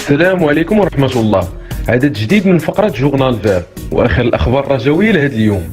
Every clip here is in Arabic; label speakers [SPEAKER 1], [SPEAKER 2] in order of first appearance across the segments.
[SPEAKER 1] السلام عليكم ورحمة الله. عدد جديد من فقرة جورنال فير وآخر الأخبار الرجوية لهذا اليوم.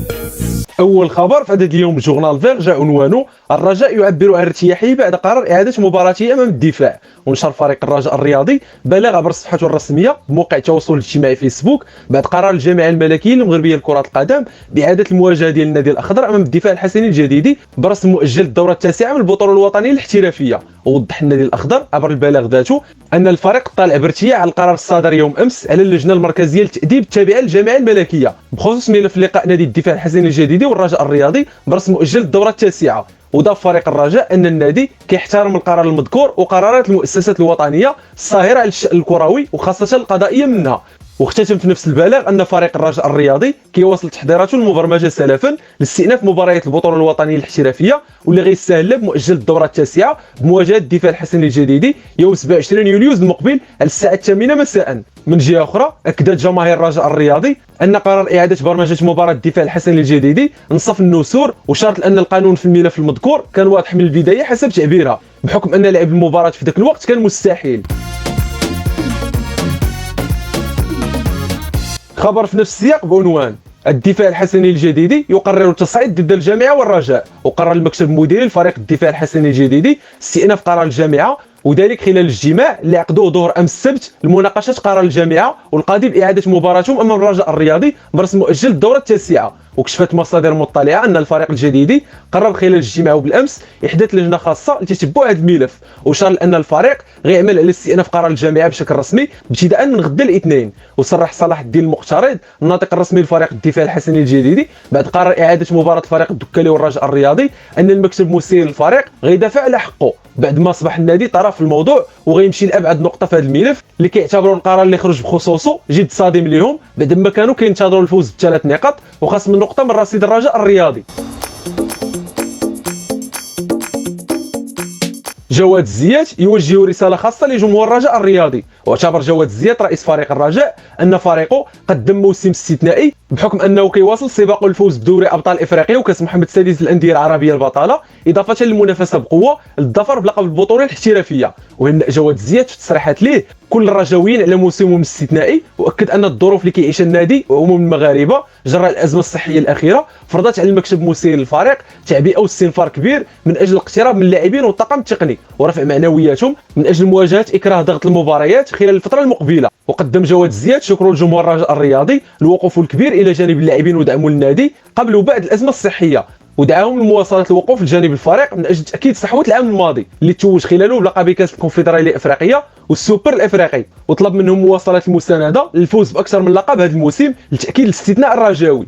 [SPEAKER 2] أول خبر في هذا اليوم جورنال فير جاء عنوانه: الرجاء يعبر عن ارتياحه بعد قرار إعادة مباراته أمام الدفاع. ونشر فريق الرجاء الرياضي بلاغ عبر صفحته الرسمية بموقع التواصل الاجتماعي فيسبوك بعد قرار الجامعة الملكية المغربية لكرة القدم بإعادة المواجهة ديال النادي الأخضر أمام الدفاع الحسني الجديدي برسم مؤجل الدورة التاسعة من البطولة الوطنية الاحترافية. ووضح النادي الأخضر عبر البلاغ ذاته أن الفريق طالع بارتياح على القرار الصادر يوم أمس على اللجنة المركزية للتأديب التابعة للجامعة الملكية بخصوص ملف لقاء نادي الدفاع الحسني الجديدي والرجاء الرياضي برسم مؤجل الدورة التاسعة. وضاف فريق الرجاء أن النادي كيحترم القرار المذكور وقرارات المؤسسات الوطنية الصاهرة على الشأن الكروي وخاصة القضائية منها. واختتم في نفس البلاغ أن فريق الرجاء الرياضي كيواصل تحضيراته المبرمجة سلفا لاستئناف مباريات البطولة الوطنية الاحترافية واللي غيستهل بمؤجل الدورة التاسعة بمواجهة الدفاع الحسني الجديدي يوم 27 يوليوز المقبل على الساعة 8 مساء. من جهة أخرى أكدت جماهير الرجاء الرياضي أن قرار إعادة برمجة مباراة الدفاع الحسني الجديدي نصف النسور، وشرط أن القانون في الملف المذكور كان واضح من البداية حسب تعبيرها، بحكم أن لعب المباراة في ذاك الوقت كان مستحيل. خبر في نفس السياق بعنوان: الدفاع الحسني الجديدي يقرر التصعيد ضد الجامعة والرجاء. وقرر المكتب المديري لفريق الدفاع الحسني الجديدي استئناف قرار الجامعة، وذلك خلال الاجتماع اللي عقدوه ظهر امس السبت لمناقشه قرار الجامعه والقادم باعاده مباراتهم امام الرجاء الرياضي برسم مؤجل الدوره التاسعه. وكشفت مصادر مطلعه ان الفريق الجديدي قرر خلال الاجتماع وبالامس احداث لجنه خاصه لتتبع هذا الملف، وشار ان الفريق غيعمل على استئناف قرار الجامعه بشكل رسمي ابتداء من غدا الاثنين. وصرح صلاح الدين المقترض الناطق الرسمي لفريق الدفاع الحسني الجديدي بعد قرار اعاده مباراه فريق الدكالي والرجاء الرياضي ان المكتب المسير للفريق غيدافع على حقه بعد ما اصبح النادي طرف في الموضوع، وغيمشي لابعد نقطه في هذا الملف اللي كيعتبروا القرار اللي خرج بخصوصه جد صادم لهم بعد ما كانوا كينتظروا الفوز بثلاث نقاط وخصم النقطه من رصيد الرجاء الرياضي. جواد الزيات يوجه رسالة خاصة لجمهور الرجاء الرياضي. واعتبر جواد الزيات رئيس فريق الرجاء أن فريقه قدم موسم استثنائي بحكم أنه كيواصل سباقه الفوز بدوري أبطال إفريقيا وكأس محمد السادس للأندية العربية البطالة، إضافة للمنافسة بقوة للظفر بلقب البطولة الاحترافية. وهنأ جواد الزيات في تصريحات ليه كل الرجاويين على موسمهم الاستثنائي، واكد ان الظروف اللي كيعيشها النادي وعموم المغاربه جراء الازمه الصحيه الاخيره فرضت على المكتب المسير للفريق تعبئه واستنفار كبير من اجل الاقتراب من اللاعبين والطاقم التقني ورفع معنوياتهم من اجل مواجهه اكراه ضغط المباريات خلال الفتره المقبله. وقدم جواد الزيات شكر لجمهور الرجاء الرياضي لوقوفه الكبير الى جانب اللاعبين ودعمه للنادي قبل وبعد الازمه الصحيه، ودعاهم لمواصله الوقوف لجانب الفريق من اجل تاكيد صحوه العام الماضي اللي توج خلاله بلقب كاس الكونفدراليه الافريقيه والسوبر الافريقي، وطلب منهم مواصله المسانده للفوز باكثر من لقب هذا الموسم لتاكيد الاستثناء الرجاوي.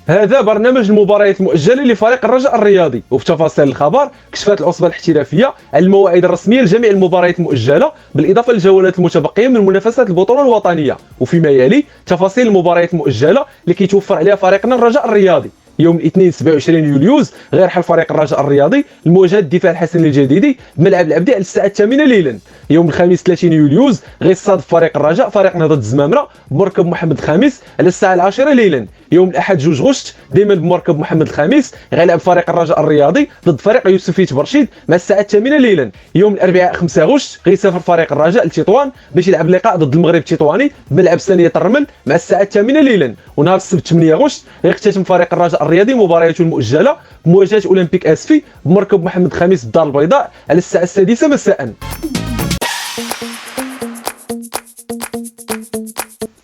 [SPEAKER 2] هذا برنامج المباريات المؤجله لفريق الرجاء الرياضي. وفي تفاصيل الخبر كشفت العصبه الاحترافيه عن المواعيد الرسميه لجميع المباريات المؤجله بالاضافه للجولات المتبقيه من منافسات البطوله الوطنيه. وفيما يلي تفاصيل المباريات المؤجله اللي كيتوفر عليها فريقنا الرجاء الرياضي. يوم الاثنين 27 يوليوز غيرحل فريق الرجاء الرياضي لمواجهه الدفاع الحسني الجديدي بملعب العبدي على الساعه 8 ليلا. يوم الخميس 30 يوليوز غيصادف فريق الرجاء فريق نهضه الزمامره بمركب محمد الخامس على الساعه 10 ليلا. يوم الاحد 2 غشت دائما بمركب محمد الخامس غيلعب فريق الرجاء الرياضي ضد فريق يوسفيت برشيد مع الساعه 8 ليلا. يوم الاربعاء 5 غشت غيسافر فريق الرجاء لتطوان باش يلعب لقاء ضد المغرب التطواني بملعب ثانيه الرمل مع الساعه 8 ليلا. ونهار السبت 8 غشت غيختتم فريق الرجاء الرياضي مبارياته المؤجله بمواجهه اولمبيك اسفي بمركب محمد الخامس بالدار البيضاء على الساعه السادسة مساء.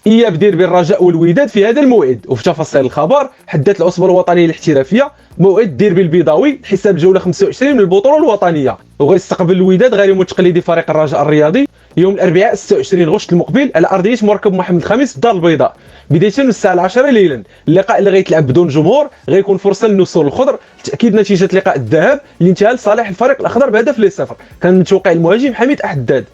[SPEAKER 2] إياب ديربي الرجاء والوداد في هذا الموعد. وفي تفاصيل الخبر حددت العصبه الوطنيه الاحترافيه موعد ديربي البيضاوي حساب الجوله 25 من البطوله الوطنيه، وغيستقبل الوداد غير التقليدي فريق الرجاء الرياضي يوم الاربعاء 26 غشت المقبل على ارضيه مركب محمد الخامس بالدار البيضاء بدايه من الساعه 10 ليلا. اللقاء اللي غيتلعب بدون جمهور غيكون فرصه للنسور الخضر لتاكيد نتيجه لقاء الذهاب اللي انتهى لصالح الفريق الاخضر بهدف ل0. كان متوقع المهاجم حميد احداد.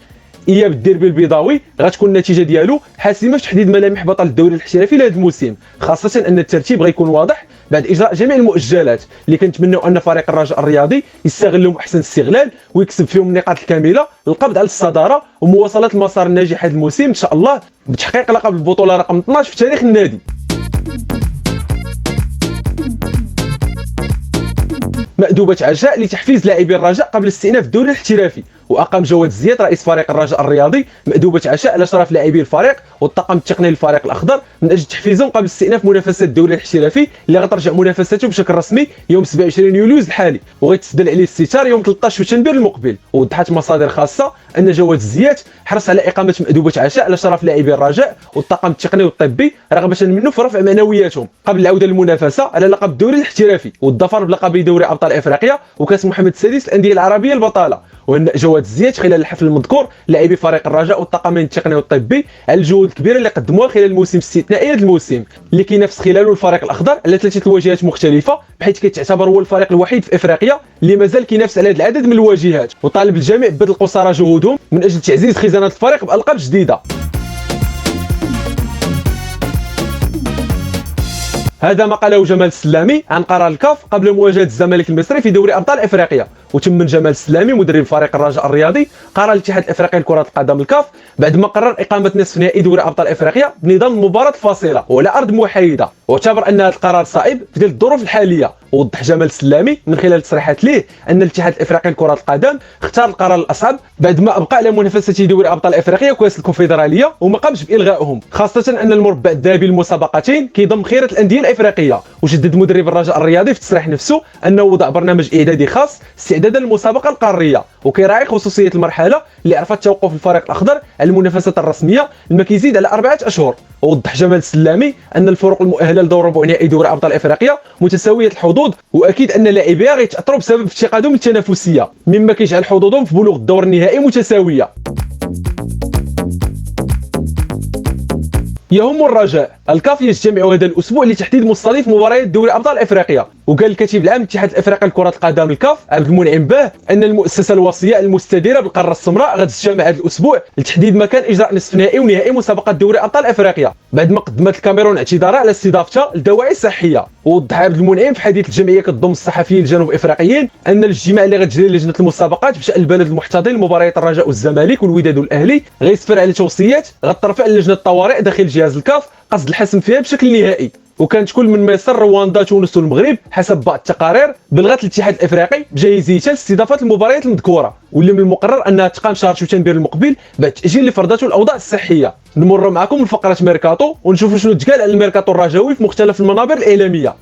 [SPEAKER 2] اياب الديربي البيضاوي غتكون النتيجه ديالو حاسمه في تحديد ملامح بطل الدوري الاحترافي لهذا الموسم، خاصه ان الترتيب غيكون واضح بعد اجراء جميع المؤجلات اللي كنتمنوا ان فريق الرجاء الرياضي يستغلهم احسن استغلال ويكسب فيهم النقاط الكامله للقبض على الصداره ومواصله المسار الناجح هذا الموسم ان شاء الله بتحقيق لقب البطوله رقم 12 في تاريخ النادي. مأدوبة عشاء لتحفيز لاعبي الرجاء قبل استئناف الدوري الاحترافي. وأقام جواد الزيات رئيس فريق الرجاء الرياضي مأدوبة عشاء على شرف لاعبي الفريق والطاقم التقني للفريق الأخضر من أجل تحفيزهم قبل استئناف منافسات الدوري الاحترافي اللي غترجع منافسته بشكل رسمي يوم 27 يوليو الحالي، وغيتسدل عليه الستار يوم 13 شتنبر المقبل. ووضحت مصادر خاصة أن جواد الزيات حرص على إقامة مأدوبة عشاء على شرف لاعبي الرجاء والطاقم التقني والطبي رغبة منه في رفع معنوياتهم قبل العودة للمنافسة على لقب الدوري الاحترافي والظفر بلقب دوري أبطال إفريقيا وكأس محمد السادس للأندية العربية البطالة. وأن جواد الزيات خلال الحفل المذكور لاعبي فريق الرجاء والطاقمين التقني والطبي على الجهود الكبيرة اللي قدموها خلال الموسم الاستثنائي هذا الموسم اللي كينافس خلاله الفريق الأخضر على 3 الواجهات مختلفة، بحيث كيتعتبر هو الفريق الوحيد في إفريقيا اللي مازال كينافس على هذا العدد من الواجهات. وطالب الجميع ببذل قصارى جهودهم من أجل تعزيز خزانة الفريق بألقاب جديدة. هذا ما قاله جمال السلامي عن قرار الكاف قبل مواجهة الزمالك المصري في دوري أبطال إفريقيا. وتم من جمال السلامي مدرب فريق الرجاء الرياضي قرار الاتحاد الافريقي لكرة القدم الكاف بعد ما قرر اقامة نصف نهائي دوري ابطال افريقيا بنظام مباراة فاصلة وعلى ارض محايدة، واعتبر ان هذا القرار صائب في ظل الظروف الحالية. ووضح جمال السلامي من خلال تصريحات ليه ان الاتحاد الافريقي لكرة القدم اختار القرار الاصعب بعد ما ابقى على منافسة دوري ابطال افريقيا وكاس الكونفدرالية وما قامش بالغائهم، خاصة ان المربع الذهبي للمسابقتين كيضم خيرة الاندية الافريقية. وجدد مدرب الرجاء الرياضي في تصريح نفسه انه وضع برنامج اعدادي خاص استعدادا للمسابقة القارية وكيراعي خصوصية المرحلة اللي عرفت توقف الفريق الاخضر على المنافسات الرسمية لما كيزيد على 4 اشهر. ووضح جمال السلامي ان الفرق المؤهله لدور ربع نهائي دوري ابطال افريقيا متساويه الحظوظ، واكيد ان لاعبيها غيتاثروا بسبب افتقادهم للتنافسيه مما كيجعل حظوظهم في بلوغ الدور النهائي متساويه. يهم الرجاء الكاف يجتمع هذا الاسبوع لتحديد مستضيف مباريات دوري ابطال افريقيا. وقال الكاتب العام للاتحاد الافريقي لكرة القدم الكاف عبد المنعم باه ان المؤسسه الوصيه المستديره بالقاره السمراء غتجتمع هذا الاسبوع لتحديد مكان اجراء نصف نهائي ونهائي مسابقه دوري ابطال افريقيا بعد ما قدمت الكاميرون اعتذارها على استضافتها لدواعي صحيه. ووضح عبد المنعم في حديث الجمعيه كتضم الصحفيين الجنوب افريقيين ان الاجتماع اللي غتجري لجنه المسابقات بشان البلد المحتضن لمباريات الرجاء والزمالك والوداد والاهلي غيسفر على توصيات غترفع لجنه الطوارئ داخل جهاز الكاف قصد الحسم فيها بشكل نهائي. وكانت كل من مصر رواندا تونس والمغرب حسب بعض التقارير بلغت الاتحاد الافريقي بجاهزيته لاستضافه المباريات المذكوره، واللي من المقرر انها تقام شهر شتنبر المقبل بعد تاجيل لفرضته الاوضاع الصحيه. نمر معكم لفقره ميركاتو ونشوفوا شنو تقال على الميركاتو الرجاوي في مختلف المنابر الاعلاميه.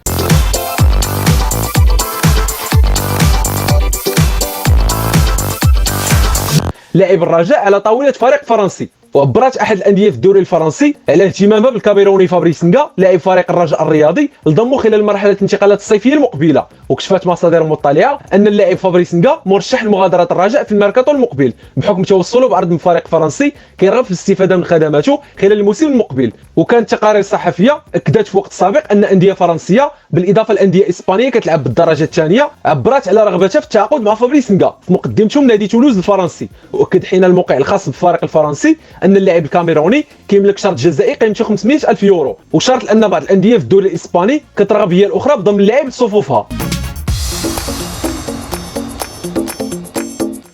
[SPEAKER 2] لاعب الرجاء على طاوله فريق فرنسي. وعبرت احد الانديه في الدوري الفرنسي على اهتمامها بالكاميروني فابريس نغا لاعب فريق الرجاء الرياضي لضمه خلال مرحله الانتقالات الصيفية المقبله. وكشفت مصادر مطلعه ان اللاعب فابريس نغا مرشح لمغادره الرجاء في الميركاتو المقبل بحكم توصله بعرض من فريق فرنسي كيرغب في الاستفاده من خدماته خلال الموسم المقبل. وكانت تقارير صحفيه اكدت في وقت سابق ان انديه فرنسيه بالاضافه لانديه اسبانيه كتلعب بالدرجه الثانيه عبرت على رغبتها في التعاقد مع فابريس نغا في مقدمتهم نادي تولوز الفرنسي. واكد حين الموقع الخاص بالفريق الفرنسي ان اللاعب الكاميروني كيملك شرط جزائي قيمته 500,000 يورو، وشرط ان بعض الانديه في الدوري الاسباني كترغب هي الاخرى بضم اللاعب لصفوفها.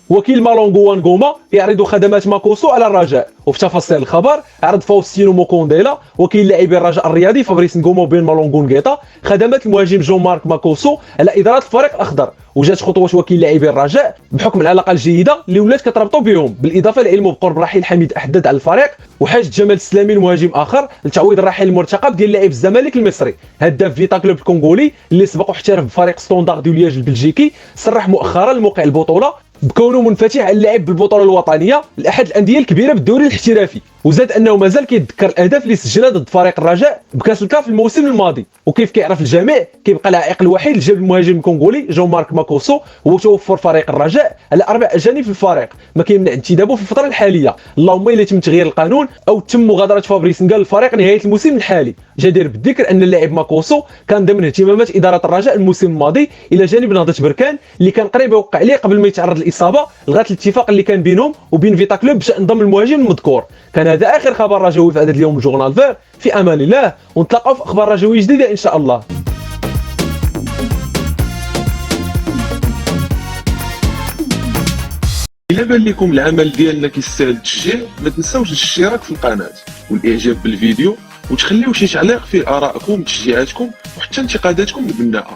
[SPEAKER 2] وكيل مالونغو وانغوما يعرض خدمات ماكوسو على الرجاء. وفي تفاصيل الخبر عرض فاوستينو موكونديلا وكيل لاعبي الرجاء الرياضي فابريس نغوما وبين مالونغو نغيتا خدمات المهاجم جون مارك ماكوسو على اداره الفريق الاخضر. وجات خطوه وكيل لاعبي الرجاء بحكم العلاقه الجيده اللي ولات كتربطوا بهم، بالاضافه لعلمه بقرب رحيل حميد احداد على الفريق وحاجه جمال السلامي المهاجم اخر لتعويض الرحيل المرتقب ديال لاعب الزمالك المصري هداف فيتا كلوب الكونغولي اللي سبق واحترف بفريق ستوندار دو لياج البلجيكي. صرح مؤخرا لموقع البطوله بكونه منفتح على اللعب بالبطوله الوطنيه لاحد الانديه الكبيره بالدوري الاحترافي، وزاد انه مازال كيتذكر الاهداف اللي سجلها ضد فريق الرجاء بكاس الكاف الموسم الماضي. وكيف كيعرف الجميع كيبقى العائق الوحيد اللي جاب المهاجم الكونغولي جون مارك ماكوسو هو توفر فريق الرجاء على 4 اجانب في الفريق ما كيمنع انتدابه في الفتره الحاليه، اللهم الا تم تغيير القانون او تم مغادره فابريس نغا للفريق نهايه الموسم الحالي. جدير بالذكر ان اللاعب ماكوسو كان ضمن اهتمامات اداره الرجاء الموسم الماضي الى جانب نهضه بركان اللي كان قريب يوقع عليه قبل ما يتعرض للاصابه لغايه الاتفاق اللي كان بينهم وبين فيتا كلوب بشان ضم المهاجم المذكور. كان هذا اخر خبر رجوي في هذا اليوم من جورنال فير. في امان الله ونتلاقاو في اخبار رجويه جديده ان شاء الله.
[SPEAKER 3] إلا بان لكم العمل ديالنا كيستاهل التشجيع ما تنساوش الاشتراك في القناه والاعجاب بالفيديو وتخليو شي تعليق فيه ارائكم وتشجيعاتكم وحتى انتقاداتكم البناءه.